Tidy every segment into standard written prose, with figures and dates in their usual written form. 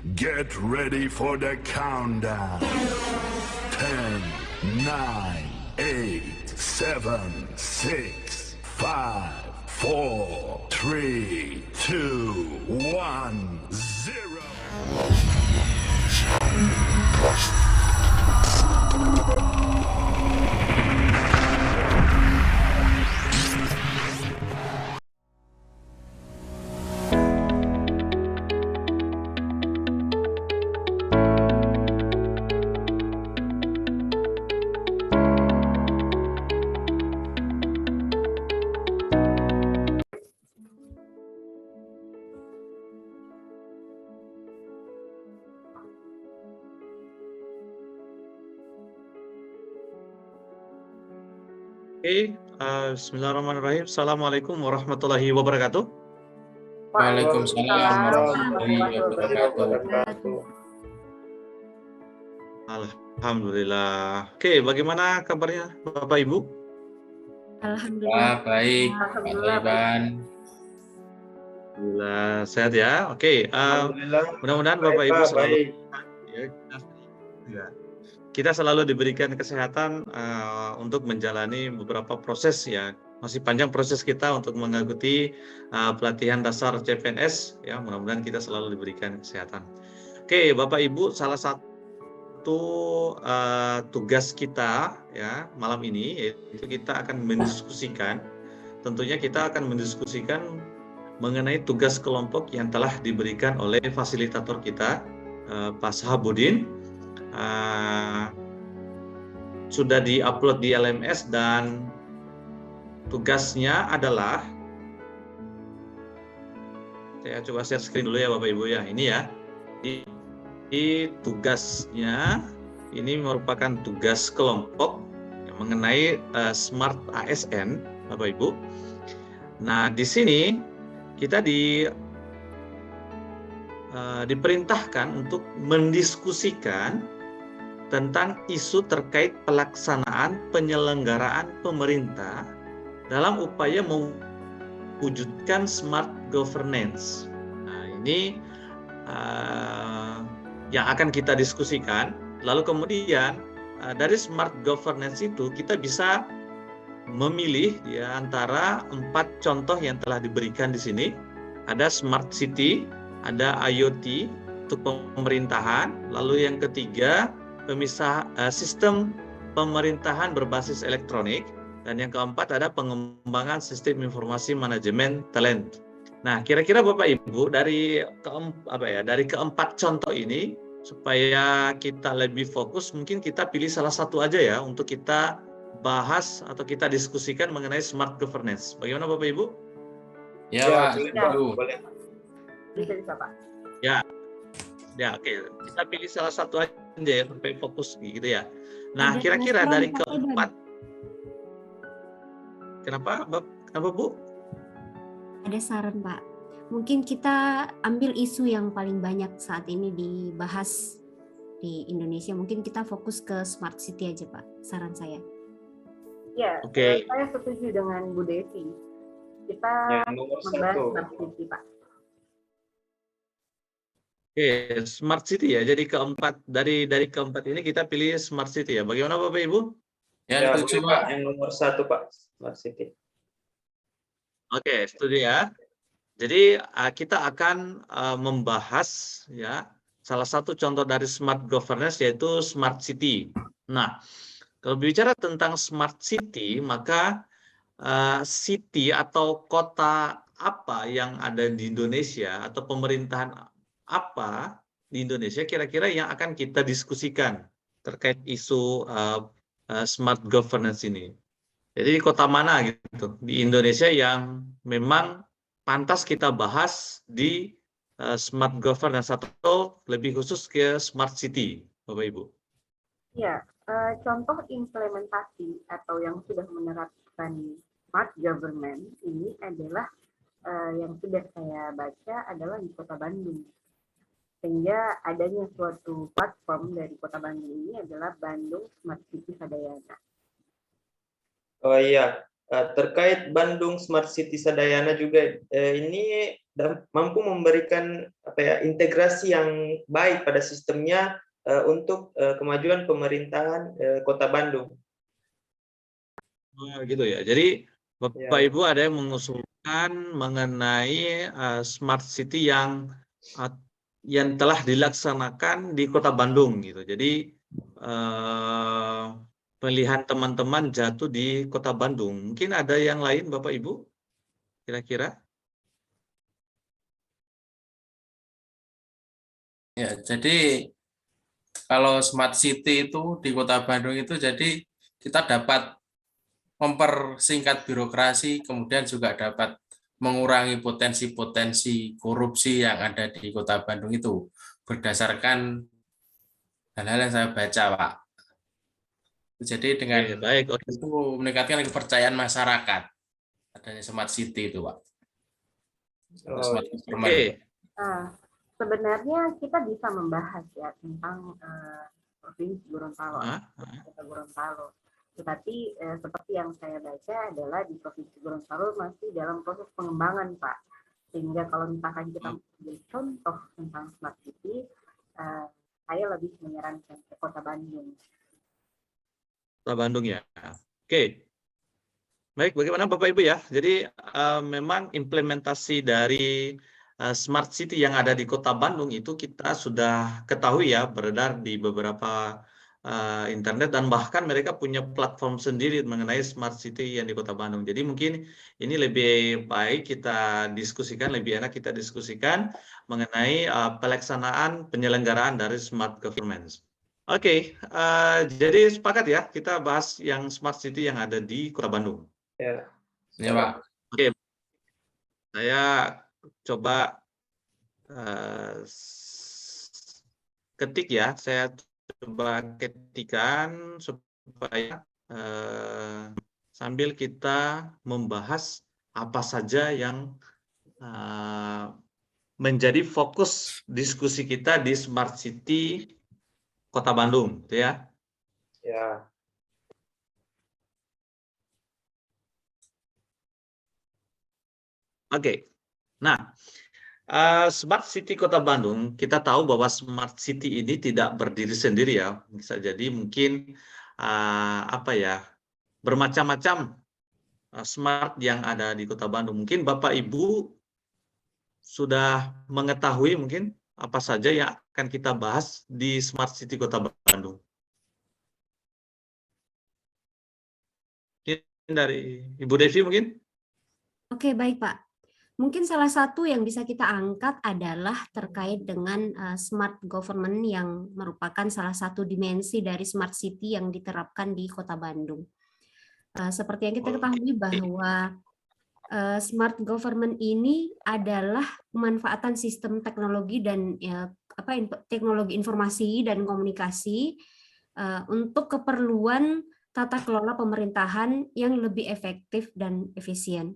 Get ready for the countdown. 10, 9, 8, 7, 6, 5, 4, 3, 2, 1, 0. Bismillahirrahmanirrahim. Assalamualaikum warahmatullahi wabarakatuh. Waalaikumsalam warahmatullahi wabarakatuh. Alhamdulillah. Oke, bagaimana kabarnya Bapak Ibu? Alhamdulillah baik, Pak Iban. Alhamdulillah sehat ya. Oke, mudah-mudahan Bapak Ibu selalu kita selalu diberikan kesehatan untuk menjalani beberapa proses ya. Masih panjang proses kita untuk mengikuti pelatihan dasar CPNS ya. Mudah-mudahan kita selalu diberikan kesehatan. Oke, Bapak Ibu, salah satu tugas kita ya malam ini yaitu kita akan mendiskusikan. Tentunya kita akan mendiskusikan mengenai tugas kelompok yang telah diberikan oleh fasilitator kita, Pak Sahabudin. Sudah diupload di LMS dan tugasnya adalah, saya coba share screen dulu ya Bapak Ibu ya, ini ya. Di tugasnya ini merupakan tugas kelompok yang mengenai Smart ASN Bapak Ibu. Nah di sini kita diperintahkan untuk mendiskusikan tentang isu terkait pelaksanaan penyelenggaraan pemerintah dalam upaya mewujudkan smart governance. Nah, ini yang akan kita diskusikan. Lalu kemudian dari smart governance itu kita bisa memilih ya antara 4 contoh yang telah diberikan di sini. Ada smart city, ada IoT untuk pemerintahan, lalu yang ketiga sistem pemerintahan berbasis elektronik, dan yang keempat ada pengembangan sistem informasi manajemen talent. Nah, kira-kira Bapak Ibu dari keempat contoh ini supaya kita lebih fokus, mungkin kita pilih salah satu aja ya untuk kita bahas atau kita diskusikan mengenai smart governance. Bagaimana Bapak Ibu? Ya, Pak. Boleh. Bisa Pak. Ya, oke. Kita pilih salah satu aja ya sampai fokus gitu ya. Nah, kira-kira dari keempat, kenapa Bu? Ada saran Pak. Mungkin kita ambil isu yang paling banyak saat ini dibahas di Indonesia. Mungkin kita fokus ke smart city aja Pak. Saran saya. Ya, Oke. Saya setuju dengan Bu Desi. Kita membahas smart city Pak. Oke, smart city ya. Jadi dari keempat ini kita pilih smart city ya. Bagaimana Bapak Ibu? Ya, setuju Pak. Yang nomor 1 Pak, smart city. Oke, setuju ya. Jadi kita akan membahas ya salah satu contoh dari smart governance yaitu smart city. Nah, kalau bicara tentang smart city, maka city atau kota apa yang ada di Indonesia atau pemerintahan apa di Indonesia kira-kira yang akan kita diskusikan terkait isu smart governance ini. Jadi kota mana gitu di Indonesia yang memang pantas kita bahas di smart governance atau lebih khusus ke smart city, Bapak Ibu? Ya, contoh implementasi atau yang sudah menerapkan smart government ini adalah yang sudah saya baca adalah di Kota Bandung. Sehingga adanya suatu platform dari Kota Bandung ini adalah Bandung Smart City Sadayana. Oh iya, terkait Bandung Smart City Sadayana juga ini mampu memberikan integrasi yang baik pada sistemnya untuk kemajuan pemerintahan Kota Bandung. Oh, gitu ya. Jadi Bapak Ya. Ibu ada yang mengusulkan mengenai smart city yang telah dilaksanakan di Kota Bandung gitu. Jadi pilihan teman-teman jatuh di Kota Bandung. Mungkin ada yang lain Bapak Ibu kira-kira? Ya, jadi kalau smart city itu di Kota Bandung itu jadi kita dapat mempersingkat birokrasi, kemudian juga dapat mengurangi potensi-potensi korupsi yang ada di Kota Bandung itu berdasarkan hal-hal yang saya baca, Pak. Jadi dengan Baik. itu meningkatkan kepercayaan masyarakat adanya smart city itu, Pak. Smart government. Sebenarnya kita bisa membahas ya tentang Provinsi Gorontalo, Kota Gorontalo. Tetapi seperti yang saya baca adalah di Provinsi Gorontalo masih dalam proses pengembangan, Pak. Sehingga kalau misalkan kita mengambil contoh tentang smart city, saya lebih menyarankan ke Kota Bandung. Kota Bandung ya. Oke. Baik, bagaimana Bapak Ibu ya? Jadi memang implementasi dari smart city yang ada di Kota Bandung itu kita sudah ketahui ya, beredar di beberapa internet dan bahkan mereka punya platform sendiri mengenai smart city yang di Kota Bandung. Jadi mungkin ini lebih baik kita diskusikan, lebih enak kita diskusikan mengenai pelaksanaan penyelenggaraan dari smart government. Oke, jadi sepakat ya kita bahas yang smart city yang ada di Kota Bandung. Ya, ya Pak. Oke, saya coba ketik ya, saya coba ketikan supaya sambil kita membahas apa saja yang menjadi fokus diskusi kita di Smart City Kota Bandung, gitu ya. Ya. Oke, nah Smart City Kota Bandung, kita tahu bahwa Smart City ini tidak berdiri sendiri ya, bisa jadi mungkin bermacam-macam smart yang ada di Kota Bandung. Mungkin Bapak Ibu sudah mengetahui mungkin apa saja yang akan kita bahas di Smart City Kota Bandung. Mungkin dari Ibu Devi mungkin? Oke, baik Pak. Mungkin salah satu yang bisa kita angkat adalah terkait dengan smart government yang merupakan salah satu dimensi dari smart city yang diterapkan di Kota Bandung. Seperti yang kita ketahui bahwa smart government ini adalah pemanfaatan sistem teknologi dan teknologi informasi dan komunikasi untuk keperluan tata kelola pemerintahan yang lebih efektif dan efisien.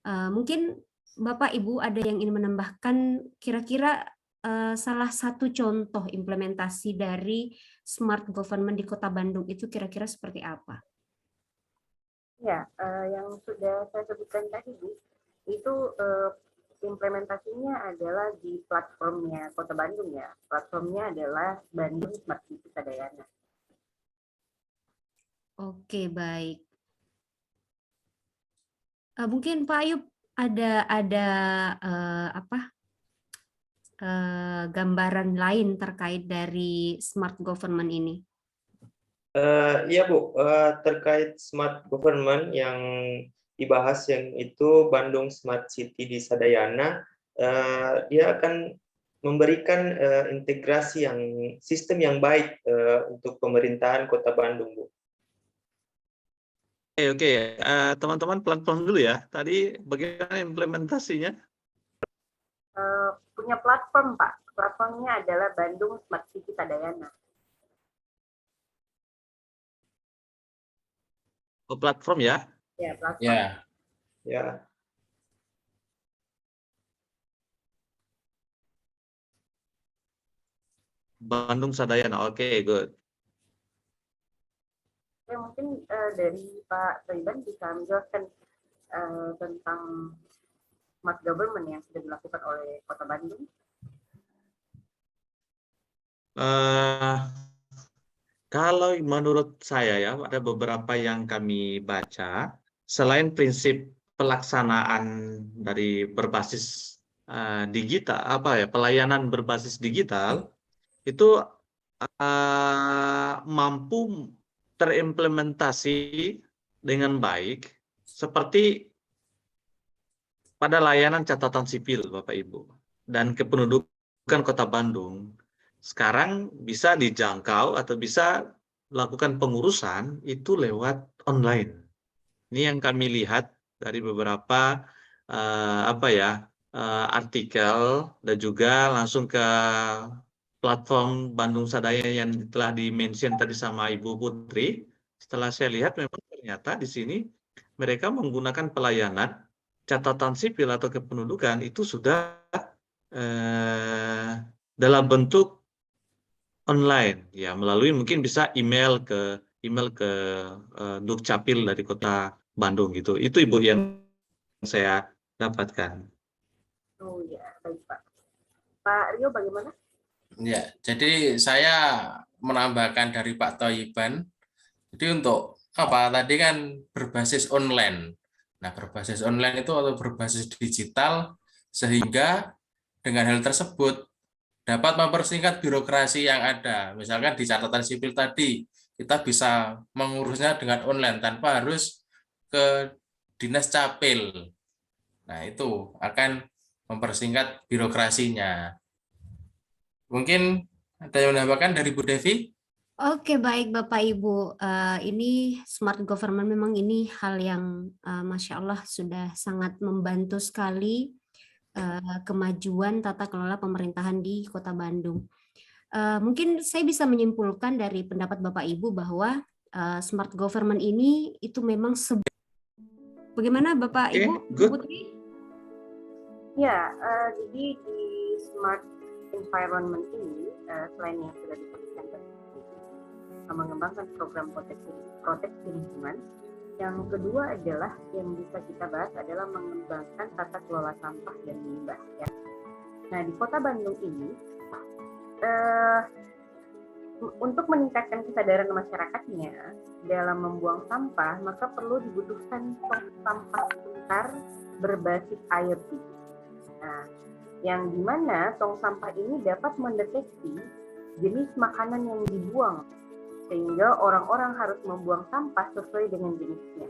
Mungkin Bapak Ibu ada yang ingin menambahkan kira-kira salah satu contoh implementasi dari smart government di Kota Bandung itu kira-kira seperti apa? Ya, yang sudah saya sebutkan tadi, Bu, itu implementasinya adalah di platformnya Kota Bandung ya. Platformnya adalah Bandung Smart City Sadayana. Oke, baik. Mungkin Pak Ayub ada gambaran lain terkait dari smart government ini? Iya Bu, terkait smart government yang dibahas yang itu Bandung Smart City di Sadayana, dia akan memberikan integrasi yang sistem yang baik untuk pemerintahan Kota Bandung, Bu. Oke. Teman-teman pelan-pelan dulu ya. Tadi bagaimana implementasinya? Punya platform, Pak. Platformnya adalah Bandung Smart City Sadayana. Oh, platform ya? Ya, platform. Ya. Ya. Bandung Sadayana. Oke, good. Ya, mungkin dari Pak Soiban bisa menjelaskan tentang smart government yang sudah dilakukan oleh Kota Bandung? Kalau menurut saya ya, ada beberapa yang kami baca, selain prinsip pelaksanaan dari berbasis digital, pelayanan berbasis digital, itu mampu terimplementasi dengan baik seperti pada layanan catatan sipil, Bapak Ibu, dan kependudukan Kota Bandung. Sekarang bisa dijangkau atau bisa melakukan pengurusan itu lewat online. Ini yang kami lihat dari beberapa artikel dan juga langsung ke platform Bandung Sadaya yang telah di-mention tadi sama Ibu Putri. Setelah saya lihat memang ternyata di sini mereka menggunakan pelayanan catatan sipil atau kependudukan itu sudah dalam bentuk online, ya melalui mungkin bisa email ke Dukcapil dari Kota Bandung gitu. Itu Ibu yang saya dapatkan. Oh ya, baik Pak. Pak Rio bagaimana? Ya, jadi saya menambahkan dari Pak Thoyiban. Jadi untuk tadi kan berbasis online. Nah, berbasis online itu atau berbasis digital, sehingga dengan hal tersebut dapat mempersingkat birokrasi yang ada. Misalkan di catatan sipil tadi, kita bisa mengurusnya dengan online tanpa harus ke Dinas Capil. Nah, itu akan mempersingkat birokrasinya. Mungkin ada yang menambahkan dari Bu Devi? Oke, baik Bapak Ibu. Ini smart government memang ini hal yang Masya Allah sudah sangat membantu sekali kemajuan tata kelola pemerintahan di Kota Bandung. Mungkin saya bisa menyimpulkan dari pendapat Bapak Ibu bahwa smart government ini itu memang bagaimana Bapak Ibu? Good. Putri? Ya, jadi di smart environment ini selain yang sudah disebutkan tadi, mengembangkan program proteksi lingkungan. Yang kedua adalah yang bisa kita bahas adalah mengembangkan tata kelola sampah dan limbah. Ya. Nah, di Kota Bandung ini untuk meningkatkan kesadaran masyarakatnya dalam membuang sampah, maka perlu dibutuhkan tong sampah pintar berbasis IoT. Nah, yang dimana tong sampah ini dapat mendeteksi jenis makanan yang dibuang, sehingga orang-orang harus membuang sampah sesuai dengan jenisnya.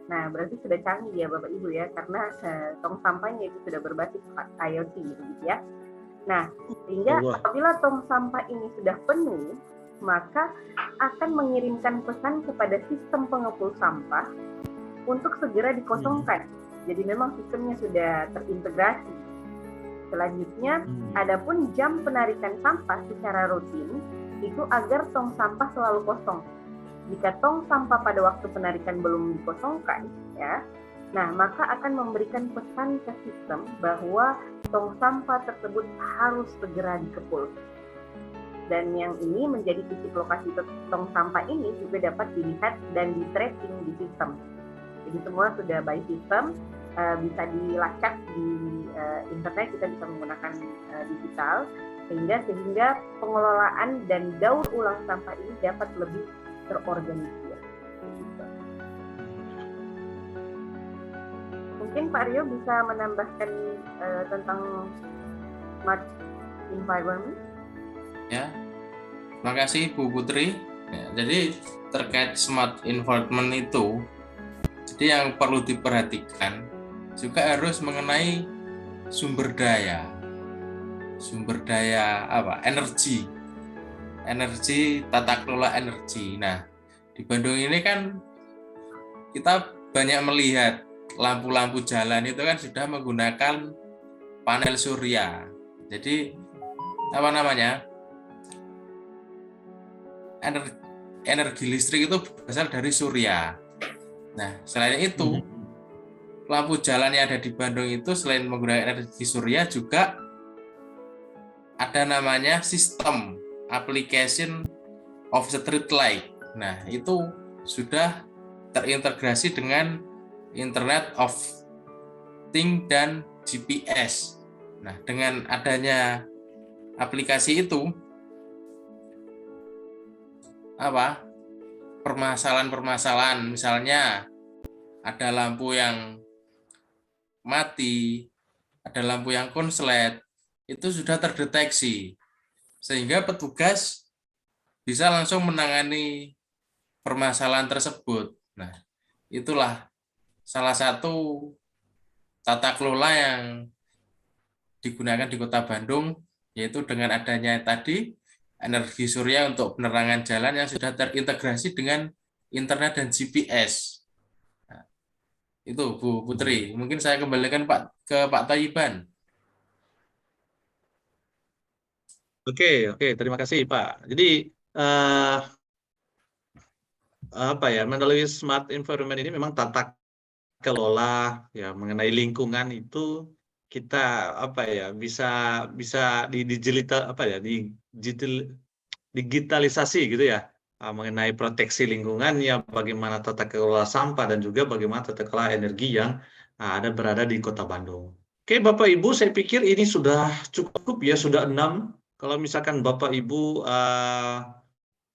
Nah, berarti sudah canggih ya Bapak Ibu ya, karena tong sampahnya itu sudah berbasis IoT gitu ya. Nah, sehingga apabila tong sampah ini sudah penuh, maka akan mengirimkan pesan kepada sistem pengepul sampah untuk segera dikosongkan. Jadi memang sistemnya sudah terintegrasi. Selanjutnya, adapun jam penarikan sampah secara rutin itu agar tong sampah selalu kosong. Jika tong sampah pada waktu penarikan belum dikosongkan, ya, nah maka akan memberikan pesan ke sistem bahwa tong sampah tersebut harus segera dikepul. Dan yang ini menjadi titik lokasi tong sampah ini juga dapat dilihat dan di-tracking di sistem. Jadi semua sudah by system, bisa dilacak di internet, kita bisa menggunakan digital, sehingga pengelolaan dan daur ulang sampah ini dapat lebih terorganisir. Mungkin Pak Rio bisa menambahkan tentang smart environment. Ya, terima kasih Bu Putri. Ya, jadi terkait smart environment itu, jadi yang perlu diperhatikan juga harus mengenai sumber daya energi, tata kelola energi. Nah, di Bandung ini kan kita banyak melihat lampu-lampu jalan itu kan sudah menggunakan panel surya. Jadi energi listrik itu berasal dari surya. Nah, selain itu lampu jalan yang ada di Bandung itu selain menggunakan energi surya juga ada namanya sistem application of street light. Nah, itu sudah terintegrasi dengan Internet of Things dan GPS. Nah, dengan adanya aplikasi itu, permasalahan-permasalahan, misalnya ada lampu yang mati, ada lampu yang konslet, itu sudah terdeteksi, sehingga petugas bisa langsung menangani permasalahan tersebut. Nah, itulah salah satu tata kelola yang digunakan di Kota Bandung, yaitu dengan adanya tadi energi surya untuk penerangan jalan yang sudah terintegrasi dengan internet dan GPS. Nah, itu Bu Putri. Mungkin saya kembalikan ke Pak Tayyiban. Oke, terima kasih Pak. Jadi apa ya, melalui smart environment ini memang tata kelola ya mengenai lingkungan itu kita apa ya bisa di digitalisasi gitu ya, mengenai proteksi lingkungannya, bagaimana tata kelola sampah dan juga bagaimana tata kelola energi yang berada di Kota Bandung. Oke, Bapak Ibu, saya pikir ini sudah cukup ya, sudah 6. Kalau misalkan Bapak Ibu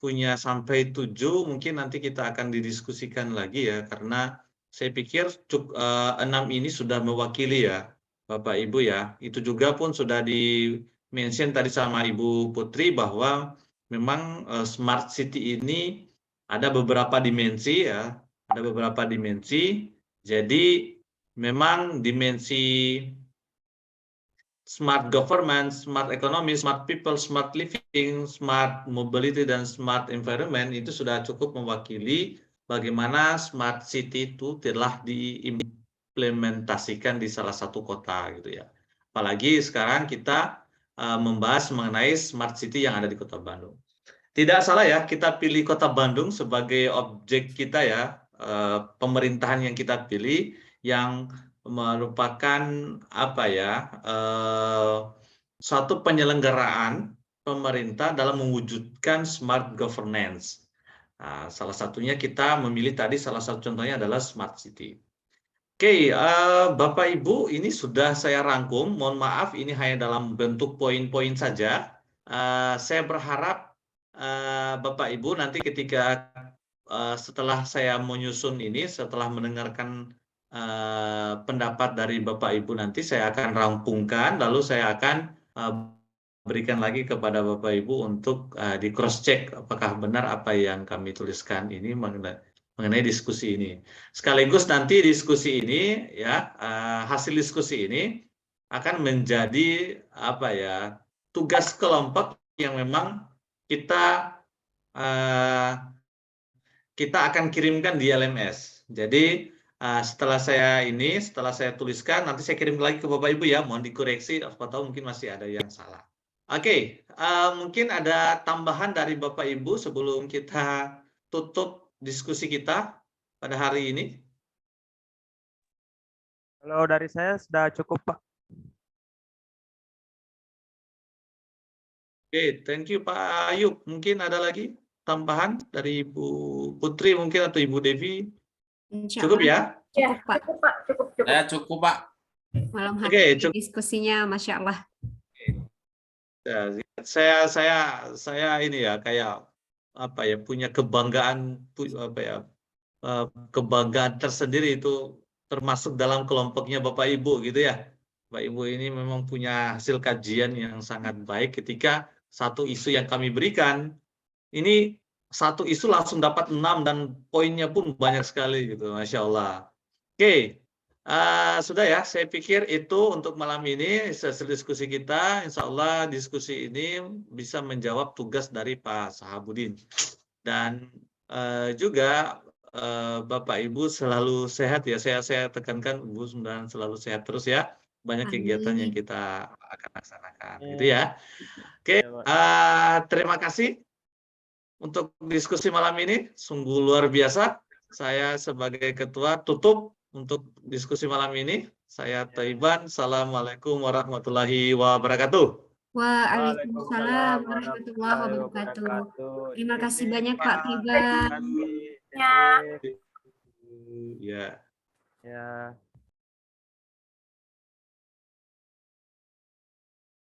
punya sampai 7, mungkin nanti kita akan didiskusikan lagi ya, karena saya pikir 6 ini sudah mewakili ya Bapak Ibu ya. Itu juga pun sudah di-mention tadi sama Ibu Putri bahwa memang smart city ini ada beberapa dimensi ya, ada beberapa dimensi. Jadi memang dimensi smart government, smart economy, smart people, smart living, smart mobility, dan smart environment itu sudah cukup mewakili bagaimana smart city itu telah diimplementasikan di salah satu kota gitu ya. Apalagi sekarang kita membahas mengenai smart city yang ada di Kota Bandung. Tidak salah ya, kita pilih Kota Bandung sebagai objek kita ya, pemerintahan yang kita pilih yang merupakan suatu penyelenggaraan pemerintah dalam mewujudkan smart governance. Nah, salah satunya kita memilih tadi, salah satu contohnya adalah smart city. Oke, Bapak Ibu, ini sudah saya rangkum. Mohon maaf, ini hanya dalam bentuk poin-poin saja. Saya berharap Bapak Ibu nanti ketika setelah saya menyusun ini, setelah mendengarkan pendapat dari Bapak Ibu nanti, saya akan rampungkan, lalu saya akan berikan lagi kepada Bapak Ibu untuk di cross check apakah benar apa yang kami tuliskan ini mengenai diskusi ini. Sekaligus nanti diskusi ini ya, hasil diskusi ini akan menjadi tugas kelompok yang memang kita akan kirimkan di LMS. Jadi setelah saya tuliskan, nanti saya kirim lagi ke Bapak Ibu ya, mohon dikoreksi, atau mungkin masih ada yang salah. Oke, mungkin ada tambahan dari Bapak Ibu sebelum kita tutup diskusi kita pada hari ini. Kalau dari saya sudah cukup, Pak. Oke, thank you Pak Ayub. Mungkin ada lagi tambahan dari Ibu Putri mungkin atau Ibu Devi? Cukup ya? Ya, cukup Pak, cukup. Ya, cukup Pak. Malam hari Oke, diskusinya, Masya Allah. Saya ini ya kayak punya kebanggaan kebanggaan tersendiri itu termasuk dalam kelompoknya Bapak Ibu gitu ya. Bapak Ibu ini memang punya hasil kajian yang sangat baik ketika satu isu yang kami berikan ini satu isu langsung dapat 6 dan poinnya pun banyak sekali gitu, Masya Allah. Oke, sudah ya, saya pikir itu untuk malam ini sesi diskusi kita. Insya Allah diskusi ini bisa menjawab tugas dari Pak Sahabudin. Dan juga Bapak Ibu selalu sehat ya, saya tekankan Ibu sebenarnya selalu sehat terus ya. Banyak kegiatan yang kita akan laksanakan, gitu ya. Oke, terima kasih untuk diskusi malam ini, sungguh luar biasa. Saya sebagai ketua tutup untuk diskusi malam ini. Saya Tayyiban. Assalamualaikum warahmatullahi wabarakatuh. Waalaikumsalam warahmatullahi wabarakatuh. Terima kasih banyak Pak Tayyiban. Ya. Ya. Ya.